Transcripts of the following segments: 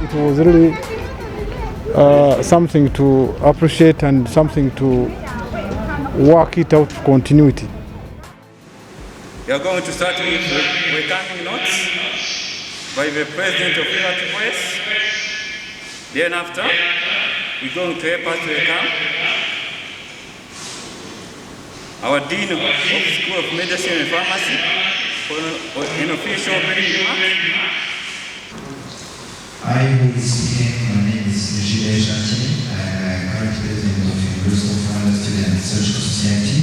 it was really something to appreciate and something to work it out continuity. We are going to start with welcoming notes by the President of Liberty Voice. Then after, we're going to help us welcome our Dean of School of Medicine and Pharmacy for an official opening remark. I will be speaking. My name is Ur-Sss. I'm current president of the University of Rwanda Student Research Society.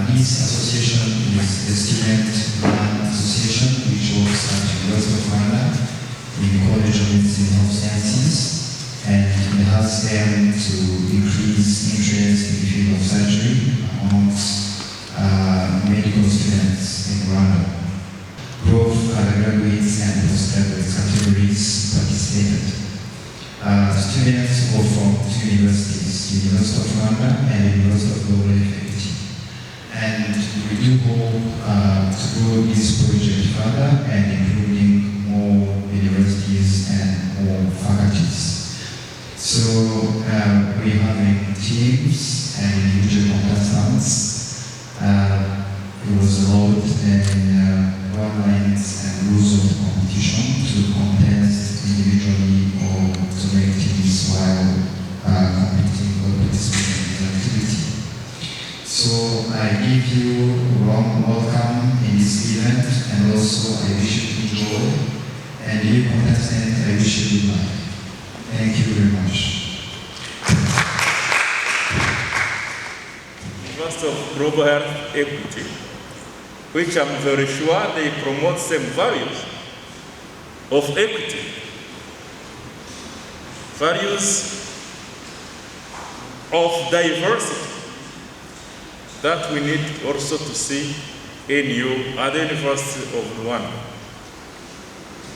This association is the student-run association which works at the University of Rwanda in the College of Medicine and Health Sciences, and it has aimed to increase interest in the field of surgery amongst medical students in Rwanda. Both undergraduates and postgraduate categories participated. Students go from two universities, the University of Rwanda and the University of Global Equity. And we do hope to grow this project further and including more universities and more faculties. So we're having teams and individual contestants. It was allowed in guidelines and rules of competition to contest individually or to make teams while competing or participating in the activity. So I give you a warm welcome in this event, and also I wish you to enjoy, and you contestants, I wish you good luck. Thank you very much. First of Global Health Equity, which I'm very sure they promote same values of equity, values of diversity that we need also to see in you at the University of Rwanda.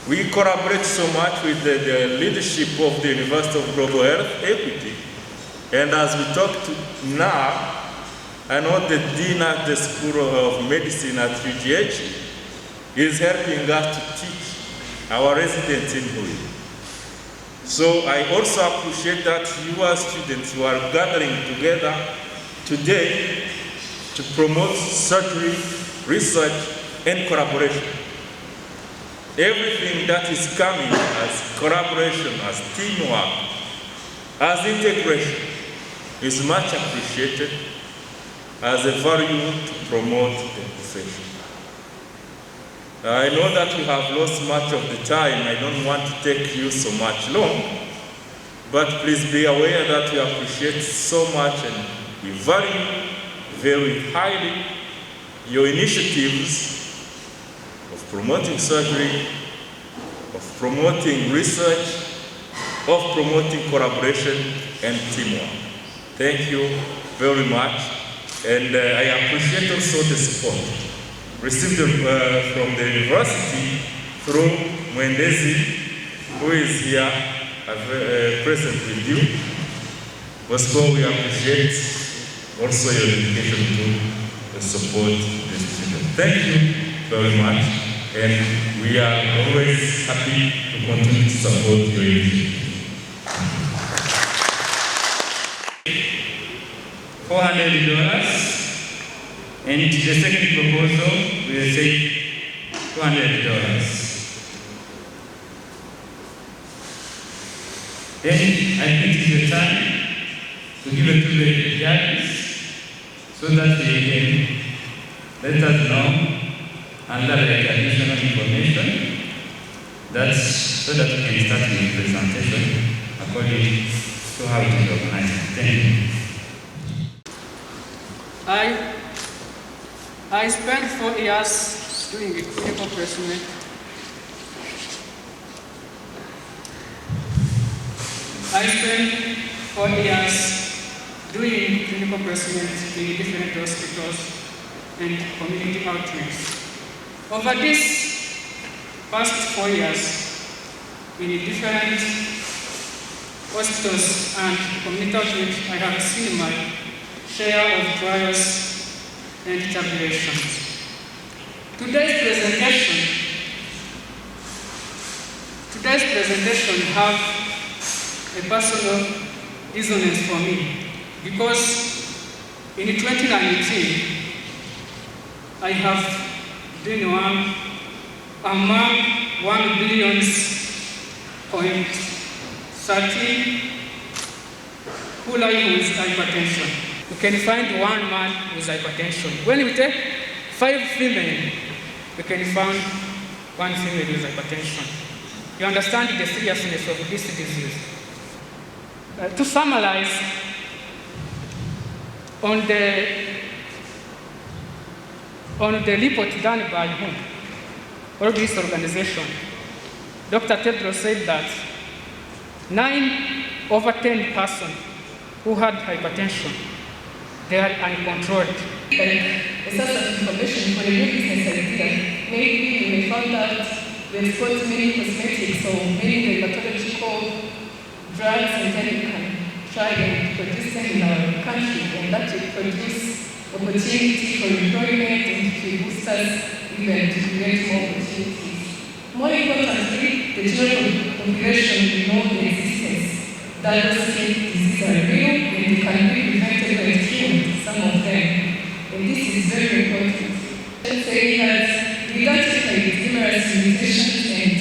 We collaborate so much with the leadership of the University of Global Health Equity, and as we talk to now, I know the Dean at the School of Medicine at UGH is helping us to teach our residents in Hui. So I also appreciate that you as students who are gathering together today to promote surgery, research, and collaboration. Everything that is coming as collaboration, as teamwork, as integration is much appreciated as a value to promote the profession. I know that we have lost much of the time. I don't want to take you so much long, but please be aware that we appreciate so much and we value very highly your initiatives of promoting surgery, of promoting research, of promoting collaboration and teamwork. Thank you very much. And I appreciate also the support received from the university through Mwendezi, who is here present with you. Bosco, we appreciate also your dedication to support the students. Thank you very much, and we are always happy to continue to support your initiative. $400, and the second proposal will say $200. Then I think it's the time to give it to the judges so that they can let us know and like additional information so that we can start the presentation according to how it is organized. Thank you. I spent 4 years doing clinical placement. I spent 4 years doing clinical placement in different hospitals and community outreach. Over these past 4 years, in different hospitals and community outreach, I have seen my share of trials and tribulations. Today's presentation Today's presentation have a personal resonance for me because in 2019 I have been among 1,000,000,000.13 who live with hypertension. You can find one man with hypertension. When we take 5 female, we can find one female with hypertension. You understand the seriousness of this disease. To summarize, on the report done by whom? Or this organization, Dr. Tedros said that 9 over 10 persons who had hypertension, they are uncontrolled. A source of information for a new business idea. Maybe you may find out we export many cosmetics or many dermatological drugs, and then you can try and produce them in our country, and that will produce opportunity for employment and to boost us even to create more opportunities. More importantly, the general population will know the existence that those diseases are real and they can be prevented and cured, some of them. And this is very important. Let's say that we identified numerous limitations and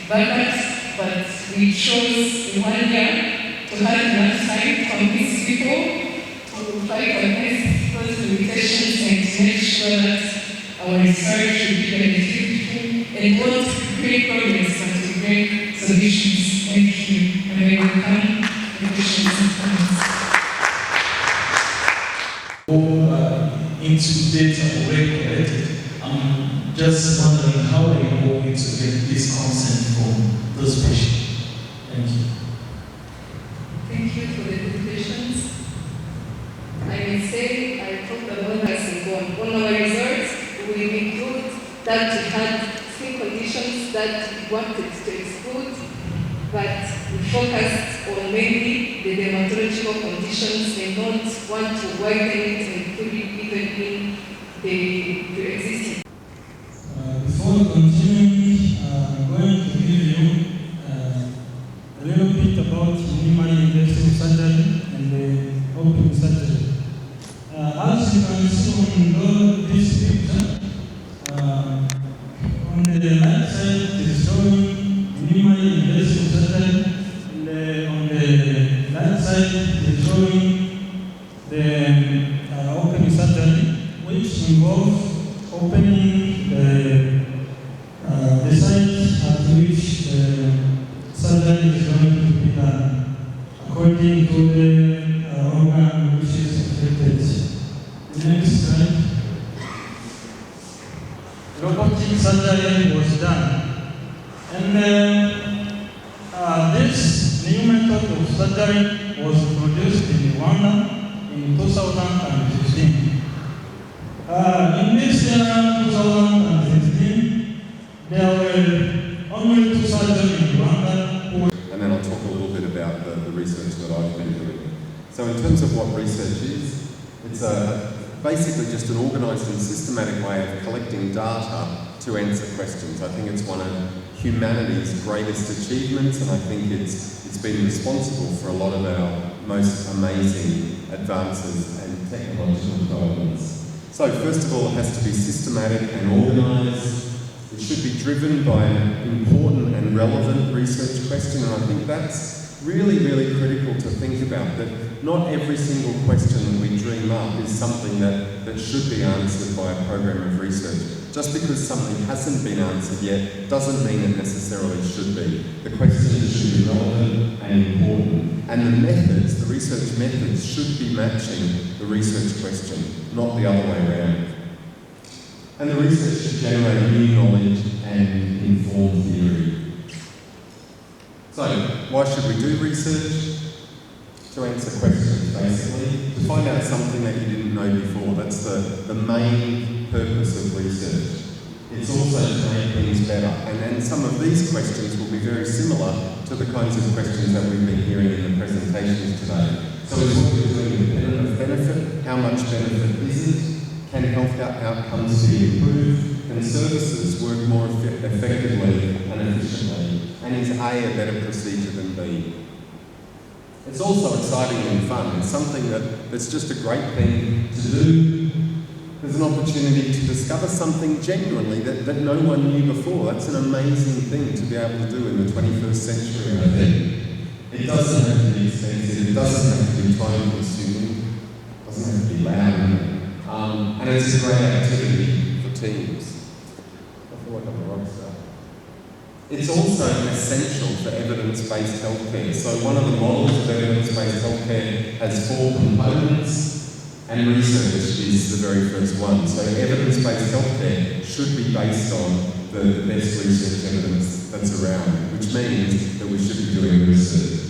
barriers, but we chose in 1 year to have enough time to convince people to fight against those limitations and to make sure that our research will be beneficial and won't bring progress but to bring solutions. Thank you. And I will come to questions and comments. Into data already collected. I'm just wondering how are you going to get this consent from those patients? Thank you. Thank you for the good questions. I may say I talked about this and go on. On our results, we include that we had 3 conditions that we wanted to exclude, but we focused on mainly the dermatological conditions and not want to widen it and put it even in the existing. Before continuing, I'm going to give you a little bit about minimally invasive surgery and the open surgery. As you can see on this picture, on the right side it is showing minimally invasive surgery, and on the right side it is showing the open surgery, which involves opening the site at which the surgery is going to be done, according to the organ which is affected. Next slide. Robotic surgery was done. And this new method of surgery was produced in Rwanda in 2015. In this year, 2015, there were only 2 surgeons in Rwanda. And then I'll talk a little bit about the research that I've been doing. So in terms of what research is, it's basically just an organised and systematic way of collecting data to answer questions. I think it's one of humanity's greatest achievements, and I think it's been responsible for a lot of our most amazing advances and technological developments. So first of all, it has to be systematic and organised. It should be driven by an important and relevant research question, and I think that's really, really critical to think about, that not every single question that we dream up is something that should be answered by a program of research. Just because something hasn't been answered yet doesn't mean it necessarily should be. The questions should be relevant and important. And the methods, the research methods, should be matching the research question, not the other way around. And the research should generate new knowledge and inform theory. So, why should we do research? To answer questions, basically. To find out something that you didn't know before. That's the main purpose of research. It's also to make things better. And some of these questions will be very similar to the kinds of questions that we've been hearing in the presentations today. So is what we're doing independent of benefit? How much benefit is it? Can health outcomes be improved? Can services work more effectively and efficiently? And and is A a better procedure than B? It's also exciting and fun. It's something that's just a great thing to do. There's an opportunity to discover something genuinely that no one knew before. That's an amazing thing to be able to do in the 21st century, I think. It doesn't have to be expensive, it doesn't have to be time-consuming, it doesn't have to be loud, and it's a great activity for teams. I feel like I'm a rock star. It's also essential for evidence-based healthcare. So one of the models of evidence-based healthcare has 4 components, and research is the very first one. So evidence-based healthcare should be based on the best research evidence that's around, which means that we should be doing research.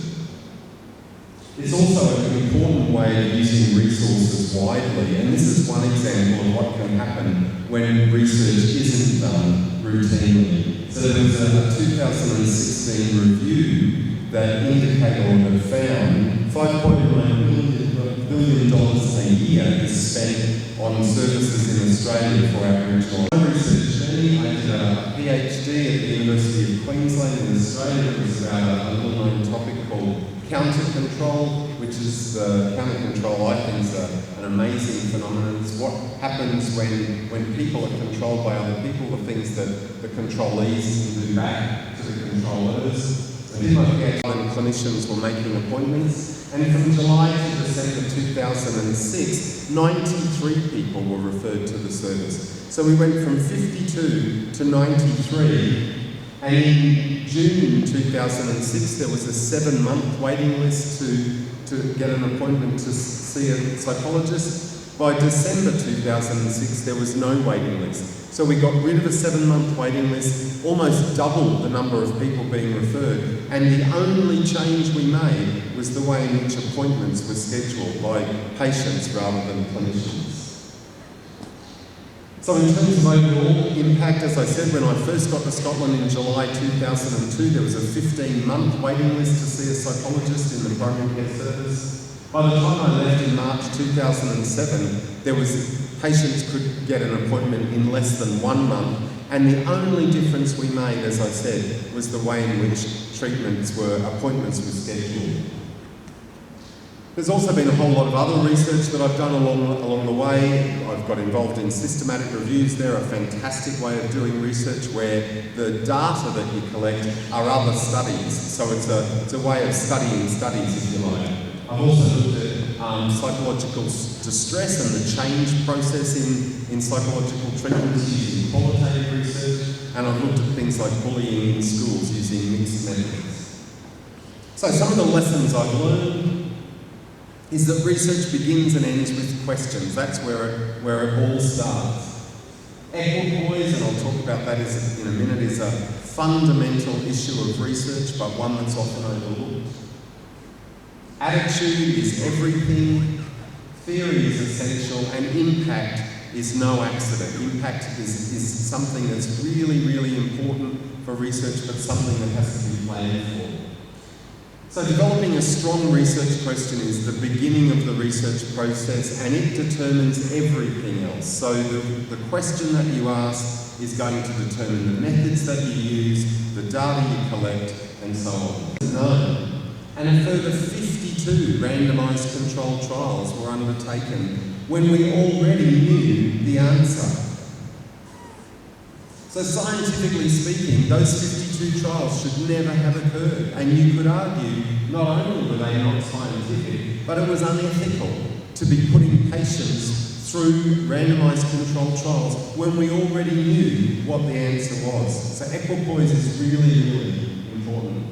It's also an important way of using resources widely, and this is one example of what can happen when research isn't done routinely. So there was a 2016 review that indicated or that found $5.9 billion a year is spent on services in Australia for Aboriginal. My research journey, I did a PhD at the University of Queensland in Australia. It was about a little known topic called counter control, which is counter control, I think, is an amazing phenomenon. It's what happens when people are controlled by other people, the things that the controlees can do back to the controllers. In my PhD, clinicians were making appointments, and from July to December 2006, 93 people were referred to the service. So we went from 52 to 93, and in June 2006 there was a 7-month waiting list to get an appointment to see a psychologist. By December 2006 there was no waiting list. So we got rid of a 7-month waiting list, almost doubled the number of people being referred, and the only change we made was the way in which appointments were scheduled by patients rather than clinicians. So in terms of overall impact, as I said, when I first got to Scotland in July 2002, there was a 15-month waiting list to see a psychologist in the primary care service. By the time I left in March 2007, patients could get an appointment in less than 1 month, and the only difference we made, as I said, was the way in which appointments were scheduled. There's also been a whole lot of other research that I've done along the way. I've got involved in systematic reviews. They're a fantastic way of doing research where the data that you collect are other studies. So it's a way of studying studies, if you like. I've also looked at psychological distress and the change process in psychological treatments using qualitative research, and I've looked at things like bullying in schools using mixed methods. So some of the lessons I've learned is that research begins and ends with questions. That's where it all starts. Equipoise, and I'll talk about that in a minute, is a fundamental issue of research, but one that's often overlooked. Attitude is everything, theory is essential, and impact is no accident. Impact is something that's really, really important for research, but something that has to be planned for. So developing a strong research question is the beginning of the research process, and it determines everything else. So the question that you ask is going to determine the methods that you use, the data you collect, and so on. No. And a further 52 randomised controlled trials were undertaken when we already knew the answer. So scientifically speaking, those 52 trials should never have occurred. And you could argue, not only were they not scientific, but it was unethical to be putting patients through randomised controlled trials when we already knew what the answer was. So equipoise is really, really important.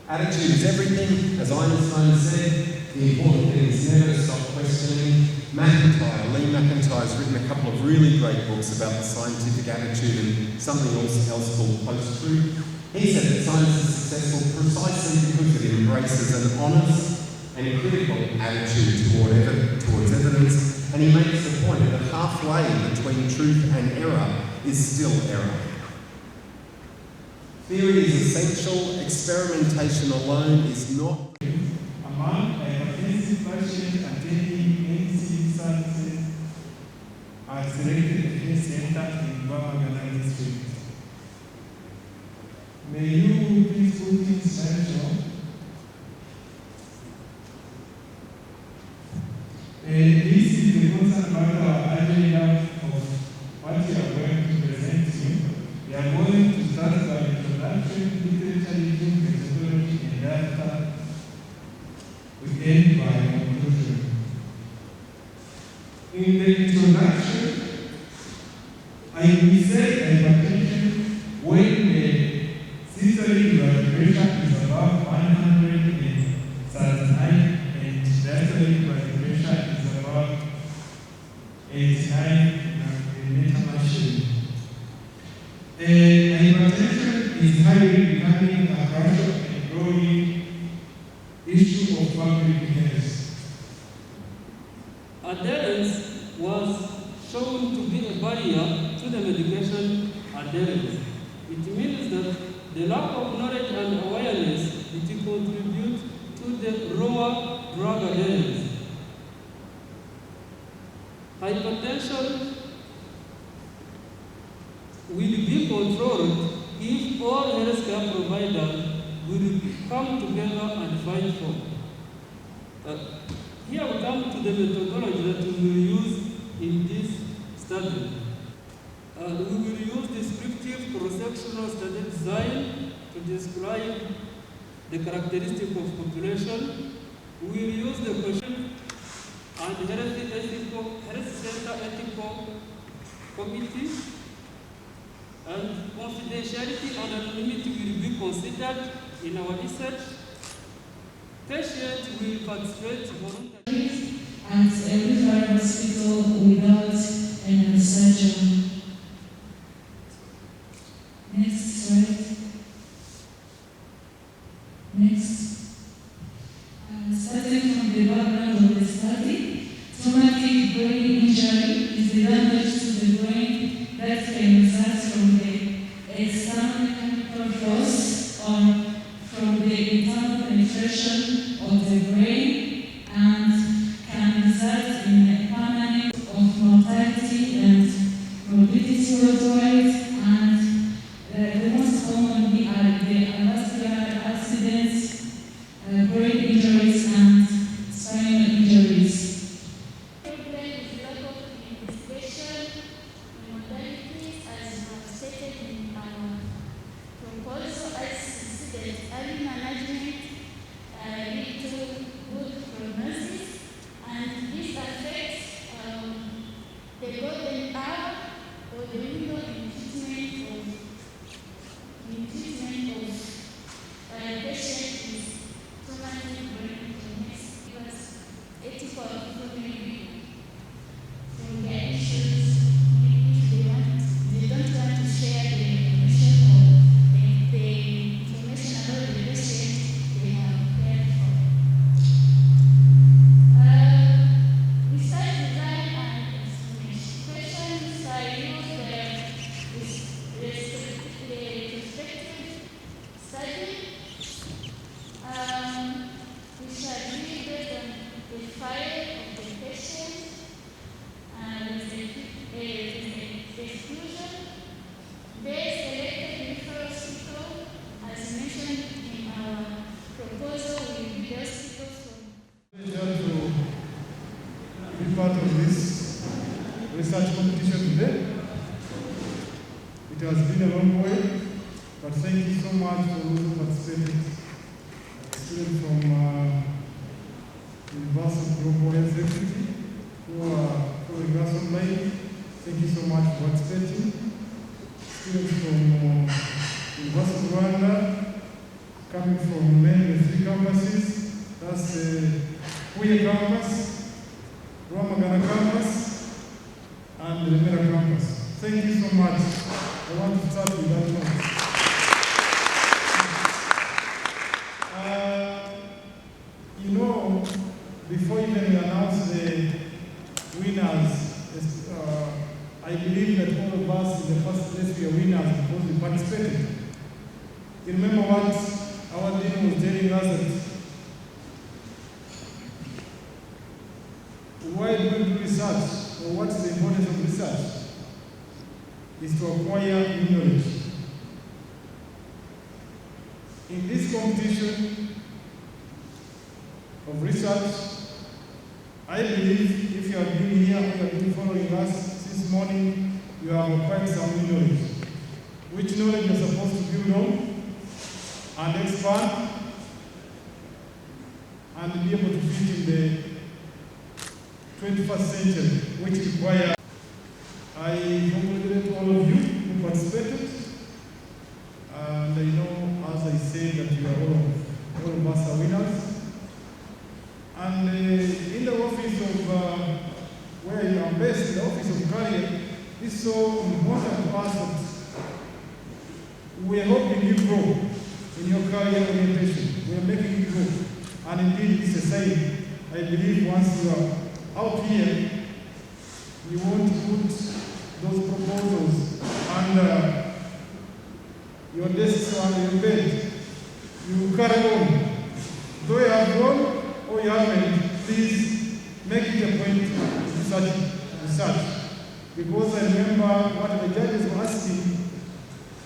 Attitude is everything, as Einstein said. The important thing is never to stop questioning. Lee McIntyre has written a couple of really great books about the scientific attitude and something else called post-truth. He said that science is successful precisely because it embraces an honest and critical attitude towards evidence, and he makes the point that halfway between truth and error is still error. Theory is essential, experimentation alone is not. Among hypertensive patients attending NC services are selected a care center in Rwanda district. May you please moving slideshow. This is the concern about our agenda of what we are going to present to you. We are going to start by introduction, literature review, methodology, and data. We end by conclusion. In the introduction, I will say hypertension when the systolic blood pressure is above 139 and diastolic blood pressure is above 89 mmHg. Hypertension is highly becoming a chronic and growing issue of public health. Adherence was shown to be a barrier to the medication adherence. It means that the lack of knowledge and awareness it contributes to the lower drug adherence. Hypertension will be controlled if all healthcare providers will come together and fight for. Here we come to the methodology that we will use in this study. We will use descriptive cross-sectional study design to describe the characteristic of population. We will use the question and health center ethical committee, and confidentiality and anonymity will be considered in our research. Patients will participate voluntarily at a referral hospital without an surgeon. Next slide. Next. Starting from the background of the study, traumatic brain injury is the damage to the brain that can result from the external chemical force or from the internal penetration of the brain and can result in a permanent of mortality and morbidity worldwide, and the most commonly are the vascular accidents, brain injuries and spinal injuries. Part of this research competition today. It has been a long way, but thank you so much for those who participated. Students from Universal Global Health Equity who are following us online, thank you so much for participating. Students from University of Rwanda, coming from mainly 3 campuses, that's the Huye campus, Rwamagana campus, and the Remera campus. Thank you so much. I want to start with that one. You know, before even we announce the winners, I believe that all of us in the first place we are winners because we participated. You remember what our dean was telling us that why do we do research, or what's the importance of research? Is to acquire knowledge. In this competition of research, I believe if you have been here or you have been following us since morning, you have acquired some knowledge. Which knowledge you're supposed to build on and expand and be able to fit in the 21st century, which requires. I congratulate all of you who participated, and I know, as I said, that you are all of us are winners. And in the office of where you are based, the office of career, is so important to us that we are helping you grow in your career orientation. We are making you grow. And indeed, it's the same. I believe once you are out here, you won't put those proposals under your desk or under your bed. You carry on. Though you have grown or you haven't, please make it a point to do such research. Because I remember what the judges were asking,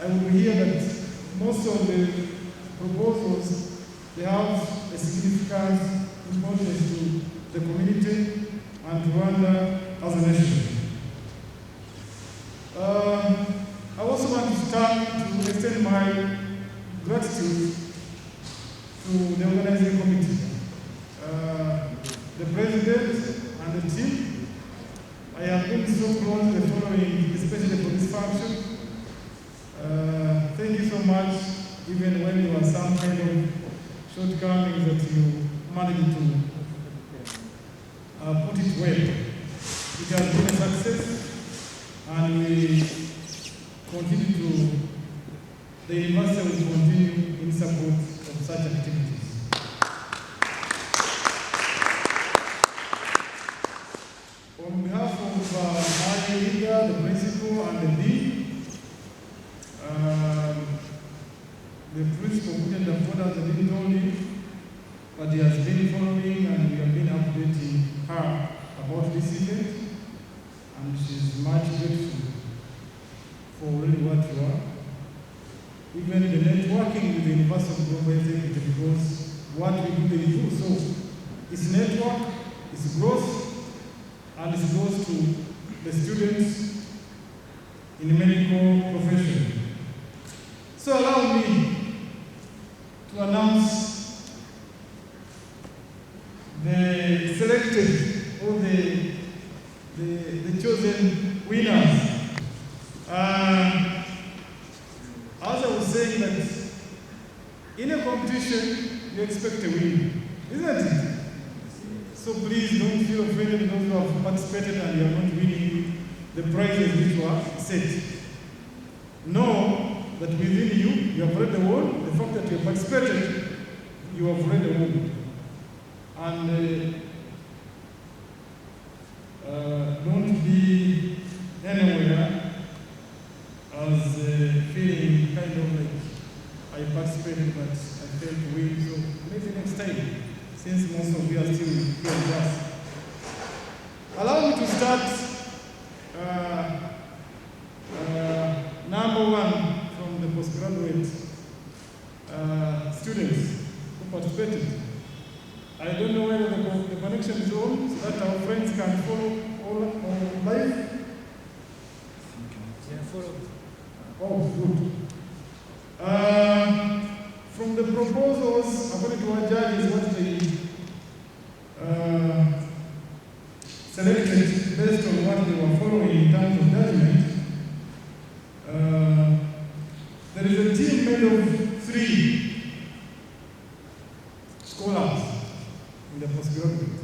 I will hear that most of the proposals, they have a significant importance to the community and Rwanda as a nation. I also want to extend my gratitude to the organizing committee, the president and the team. I have been so close to the following, especially for this function. Thank you so much, even when there were some kind of shortcomings that you managed to put it well. It has been a success, and we continue to, the university will continue in support of such activities. On behalf of my leader, the principal, and the dean, the principal couldn't afford us, I didn't told him, but he has been following and we have been updating her about this event, and she's much grateful for really what you are. Even the networking with the University of Global Executive, because what we do, they do. So it's network, it's growth, and it goes to the students in the medical profession. So allow me to announce the selected or the chosen winners. As I was saying, that in a competition you expect a win, isn't it? So please don't feel afraid of those who have participated and you are not winning the prizes which were set. Know that within you, you have already won. The fact that you have participated, you have already won. And don't be anywhere as feeling kind of like I participated but I failed to win. So maybe next time, since most of you are still here with us. Allow me to start number one from the postgraduate students who participated. I don't know whether the connection is on so that our friends can follow all live. Yeah, follow. Oh, good. From the proposals, according to our judges, what they selected based on what they were following in terms of judgment, there is a team made of 3 scholars in the postgraduate.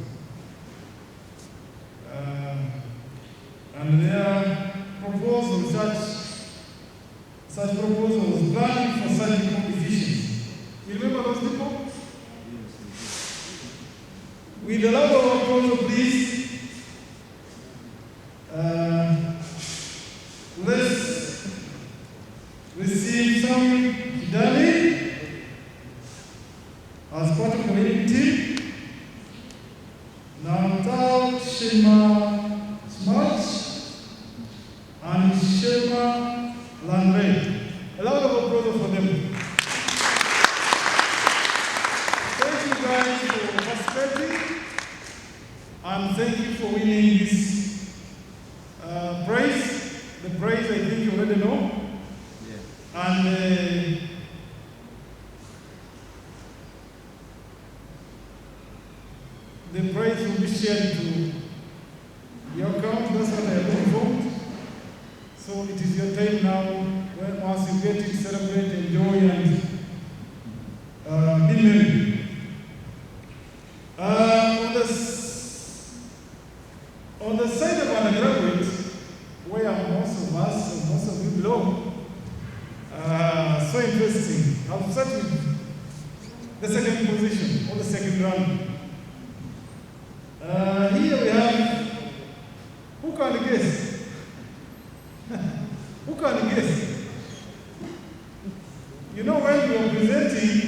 And their proposal, such proposals, planning for such competitions. You remember those people? With a lot of applause, please. Let's receive some Kidali as part of the winning team. Now, Shema Smart and Shema Landre. A lot of applause for them. And thank you for winning this prize. The prize I think you already know. Yeah. And the prize will be shared to your account. That's what I have informed. So it is your time now. Once you get it, celebrate, enjoy, and be merry. On the side of undergraduate, where most of us, most of you belong, so interesting. I'll start with the second position, or the second round. Here we have, who can guess? Who can guess? You know, when we are presenting,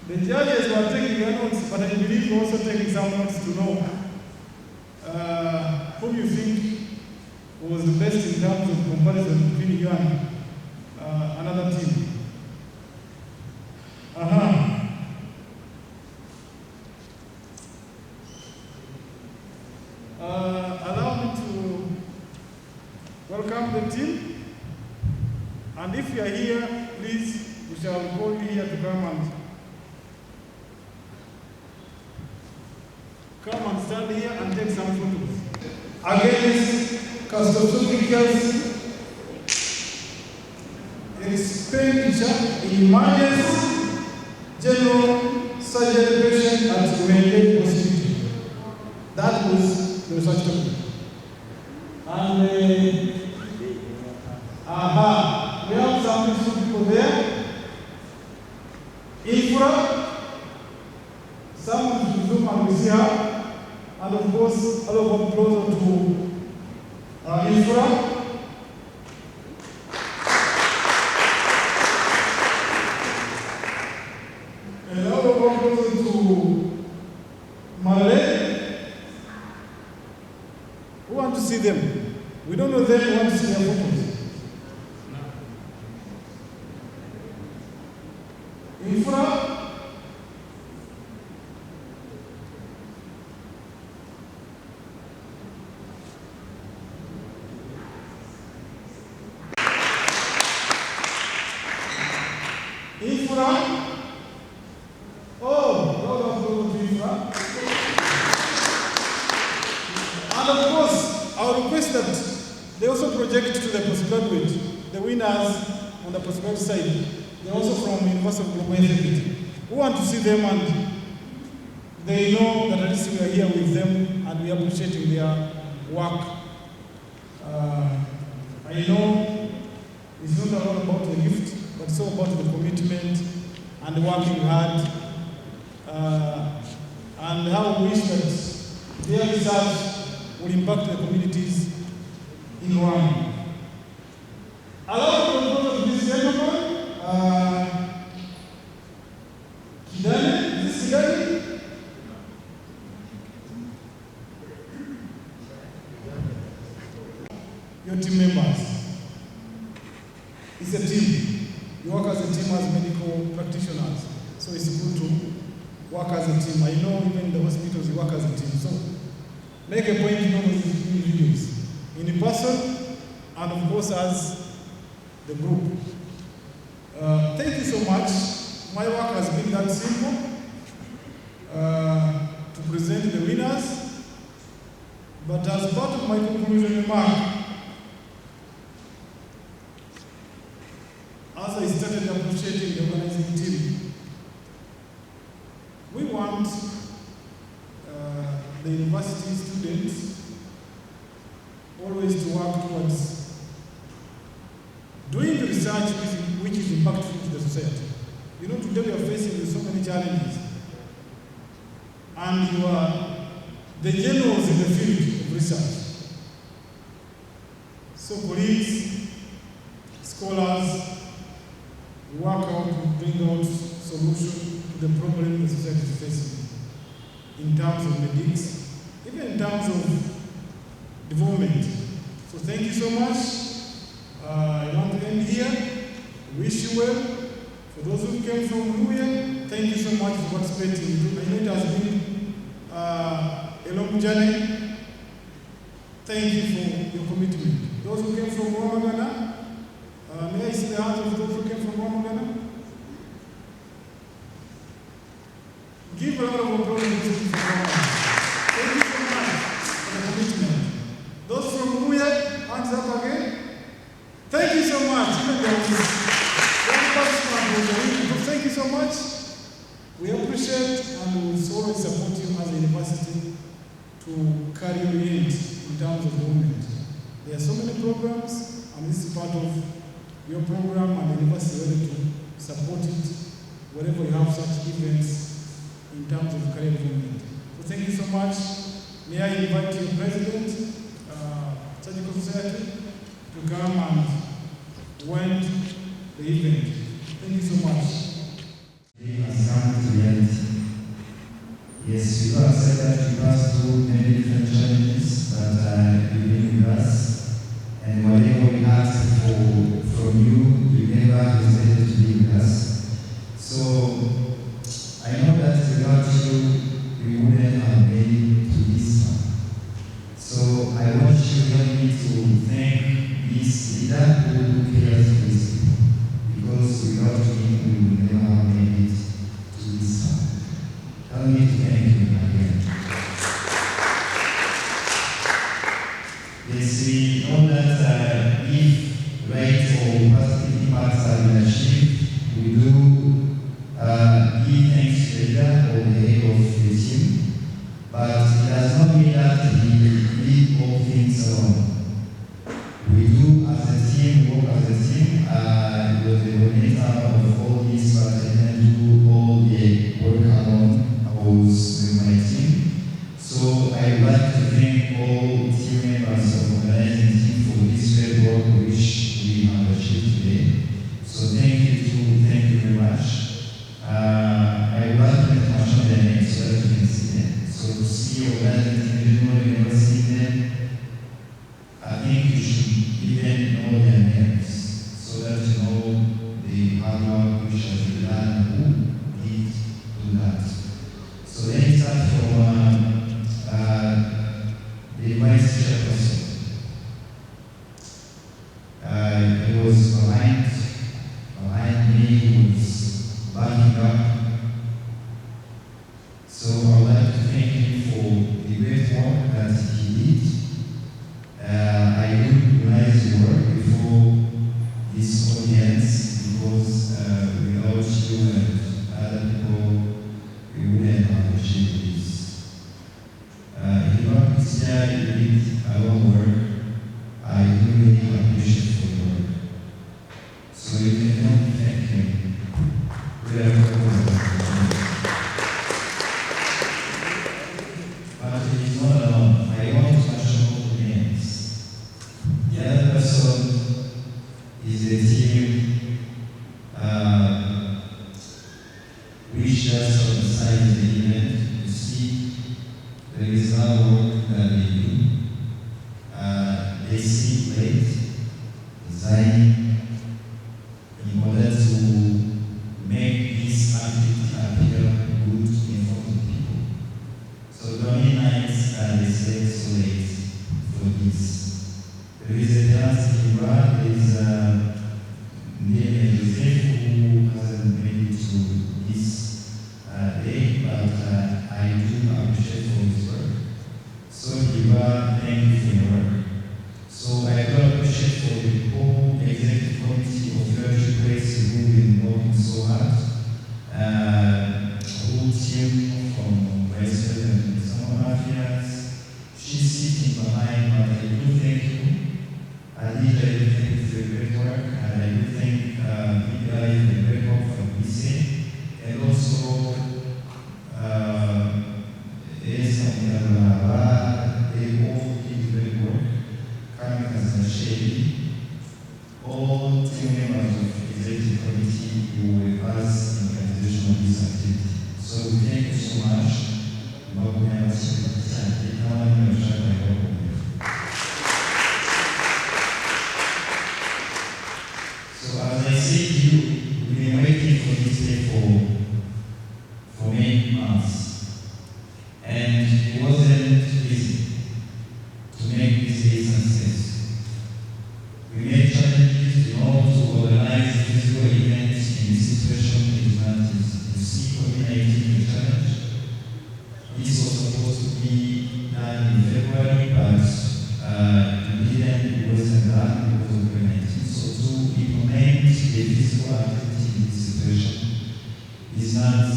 the judges were taking their notes, but I believe you're also taking some notes to know who you think was the best in terms of comparison between you and another team. Allow me to welcome the team. And if you are here, please, we shall call you here to come and stand here and take some photos. Against catastrophic expenditure in emergency, general surgery patient at Rwanda hospital. That was the research topic. And we have some useful people there. Infra, someone to zoom and we see her. And of course, all of them closer to Infra. And all of them closer to Malay. Who want to see them? We don't know them, we want to see their photos. Infra. Infra. Oh, God of God, Infra. And of course, I will request that they also project to the postgraduate, the winners on the postgraduate side. They're also from University of Global Equity. We want to see them and they know that at least we are here with them and we are appreciating their work. I know it's not a lot about the gift, but it's all about the commitment and the working hard and how we wish that their research will impact the communities in Rwanda. Allow me to go to this gentleman. Kidane, is this Kidane? Your team members. It's a team. You work as a team as medical practitioners. So it's good to work as a team. I know even in the hospitals you work as a team. So make a point to know these videos. In person and of course as the group. Thank you so much. My work has been that simple to present the winners. But as part of my conclusion remark, as I started appreciating the organizing team, we want the university students always to work towards doing the research which is impactful to the society. You know, today we are facing with so many challenges. And you are the generals in the field of research. So colleagues, scholars, work out to bring out solutions to the problem the society is facing in terms of medics, even in terms of development. So thank you so much. I want to end here. Wish you well. For those who came from Luya, thank you so much for participating. I know it has been a long journey. Thank you for your commitment. Those who came from Rwanda, may I see the hands of those who came from Rwanda? Give a lot of applause to those who came from Rwanda. Thank you so much for the commitment. Those from Uya, hands up again. Thank you so much. Thank you so much. We appreciate and we will always support you as a university to carry you in terms of movement. There are so many programs, and this is part of your program, and the university is ready to support it wherever you have such events in terms of career movement. So thank you so much. May I invite your president, Surgical Society, to come and wind the event. Thank you so much. It has come to reality. Yes, we all accept that we pass through many different challenges that you bring with us, and whatever we ask from you, you never hesitate to be with us. So I know that without you, we wouldn't have made it to this one. So I want you to help me to thank this leader who cares for his people, because without him, we would never have made it to this one. Help me to thank you again. Yes, we know that if right or positive impacts have been achieved, we do give thanks to the leader or the head of the team, but it does not mean that we leave all things alone. We do as a team, work as a team. It was the coordinator of all this, but I didn't do all the work alone. I was with my team. So I would like to thank all team members of the organizing team for this great work which we have achieved today. So thank you very much. I would like to mention their names so that you can see them. So to see organizing team, you never see them. I think you should even know their names so that you know the hard work which has been done, who did do that. So let's start from the vice chairperson. He was behind me, he was backing up. So I would like to thank him for the great work that he did. I didn't realize the work before this audience because without you and other people, we wouldn't have achieved this. He worked here, he did a lot of work. I really appreciate for the work. So you can help me thank him. We are but it is not alone. I want to mention all the names. The other person is the team which just organized the event. You see, there is a lot of work that they do. They sleep late, designing, in order to make this activity appear good in front of people. So the only nights they stay so late for this. There is a dance in Rwanda, there is Joseph who hasn't made it to this day, but I do appreciate for his work. So Iba, thank you for your work. So I do appreciate for the whole executive committee of Fellowship Place who have been working so hard. Whole team from Vice President and some Mafias. She's sitting behind, but I do thank you. I do thank you for the great work, and I do thank you guys for the great work from BC, and also they all did great work, coming as a shady. All team members of the executive committee who were with us in the organization of this activity. So thank you so much. So as I said to you, we've been waiting for this day for many months. And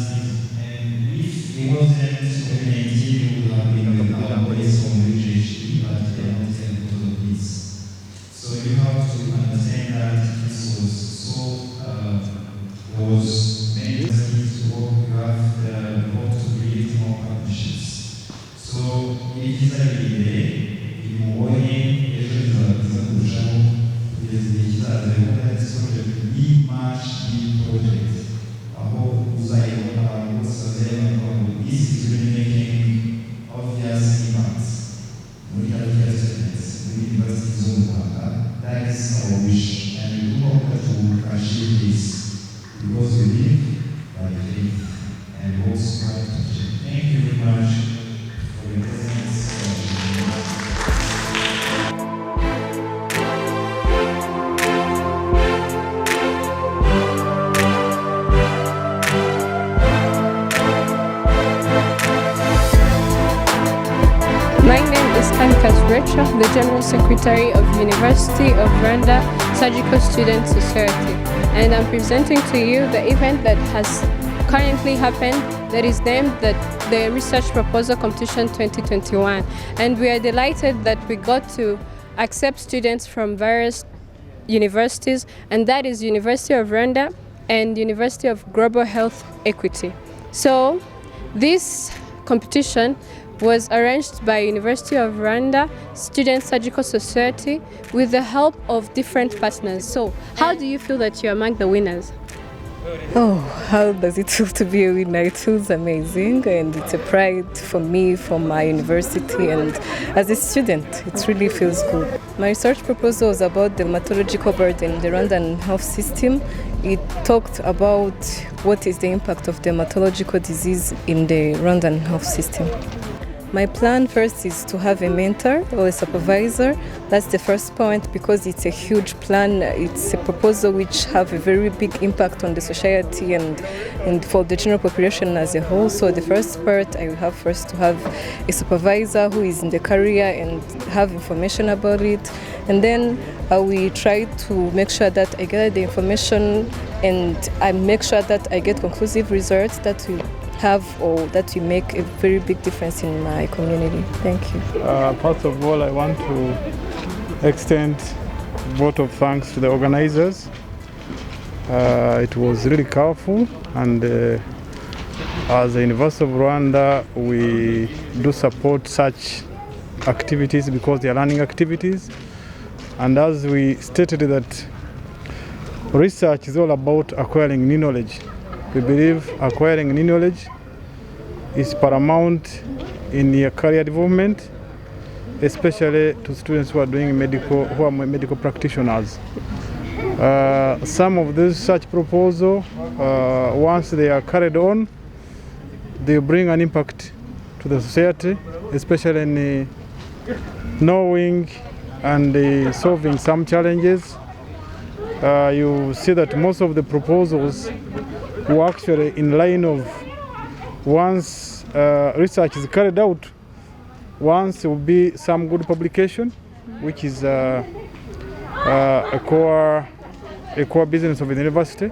season. And if it wasn't COVID-19, we would have been with our colleagues from HHD, but they are not here because of this. So you have to understand that this was made to work. You have the hope to create more partnerships. So it is a idea. That is our wish, and we do hope that we will achieve this because we live by faith and also by touch. Thank you very much for your presence. My name is Ankas Recha, the General Secretary of University of Rwanda Surgical Student Society, and I'm presenting to you the event that has currently happened, that is named the Research Proposal Competition 2021. And we are delighted that we got to accept students from various universities, and that is University of Rwanda and University of Global Health Equity. So this competition was arranged by University of Rwanda Student Surgical Society with the help of different partners. So how do you feel that you're among the winners? Oh, how does it feel to be a winner? It feels amazing, and it's a pride for me, for my university, and as a student, it really feels good. My research proposal was about the dermatological burden in the Rwandan health system. It talked about what is the impact of dermatological disease in the Rwandan health system. My plan first is to have a mentor or a supervisor. That's the first point, because it's a huge plan. It's a proposal which have a very big impact on the society and for the general population as a whole. So the first part, I will have first to have a supervisor who is in the career and have information about it. And then I will try to make sure that I gather the information and I make sure that I get conclusive results that will have or that will make a very big difference in my community. Thank you. First of all, I want to extend a vote of thanks to the organizers. It was really powerful, and as the University of Rwanda, we do support such activities because they are learning activities. And as we stated that research is all about acquiring new knowledge. We believe acquiring new knowledge is paramount in your career development, especially to students who are doing medical practitioners. Some of these such proposals, once they are carried on, they bring an impact to the society, especially in knowing and solving some challenges. You see that most of the proposals were actually in line of once research is carried out, once there will be some good publication, which is a core business of the university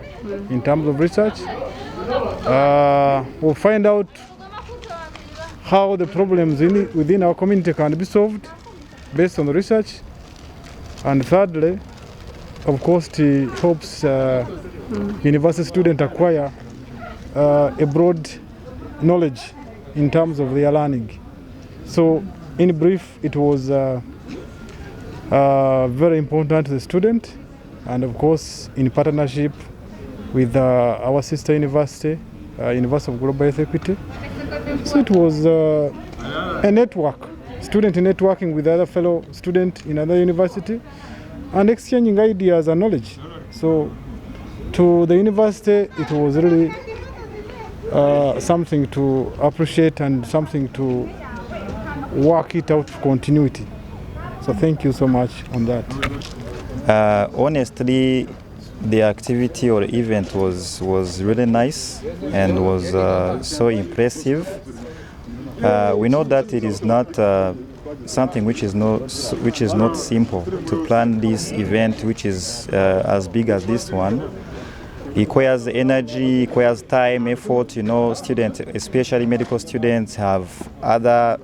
in terms of research. We'll find out how the problems within our community can be solved based on the research. And thirdly, of course, it helps university students acquire a broad knowledge in terms of their learning. So, in brief, it was very important to the student, and of course, in partnership with our sister university, University of Global Health Equity. So it was a network, student networking with other fellow students in other university, and exchanging ideas and knowledge. So to the university, it was really something to appreciate and something to work it out for continuity. So thank you so much on that. Honestly, the activity or event was really nice and was so impressive. We know that it is not something which is not simple to plan this event, which is as big as this one. It requires energy, it requires time, effort. You know, students, especially medical students, have other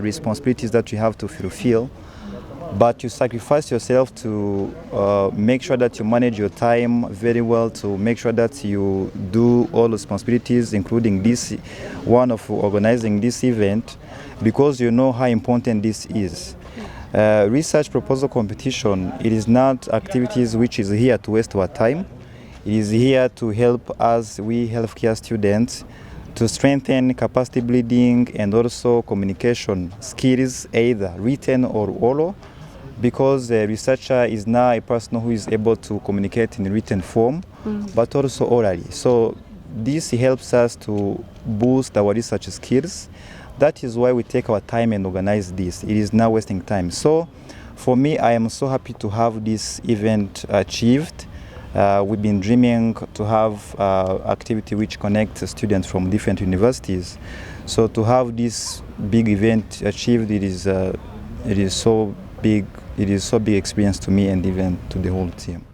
responsibilities that you have to fulfill. But you sacrifice yourself to make sure that you manage your time very well, to make sure that you do all responsibilities, including this one of organizing this event, because you know how important this is. Research proposal competition, it is not activities which is here to waste our time. It is here to help us, we healthcare students, to strengthen capacity building and also communication skills, either written or oral, because the researcher is now a person who is able to communicate in written form, but also orally. So this helps us to boost our research skills. That is why we take our time and organize this. It is now wasting time. So for me, I am so happy to have this event achieved. We've been dreaming to have activity which connects students from different universities. So to have this big event achieved, it is so big experience to me and even to the whole team.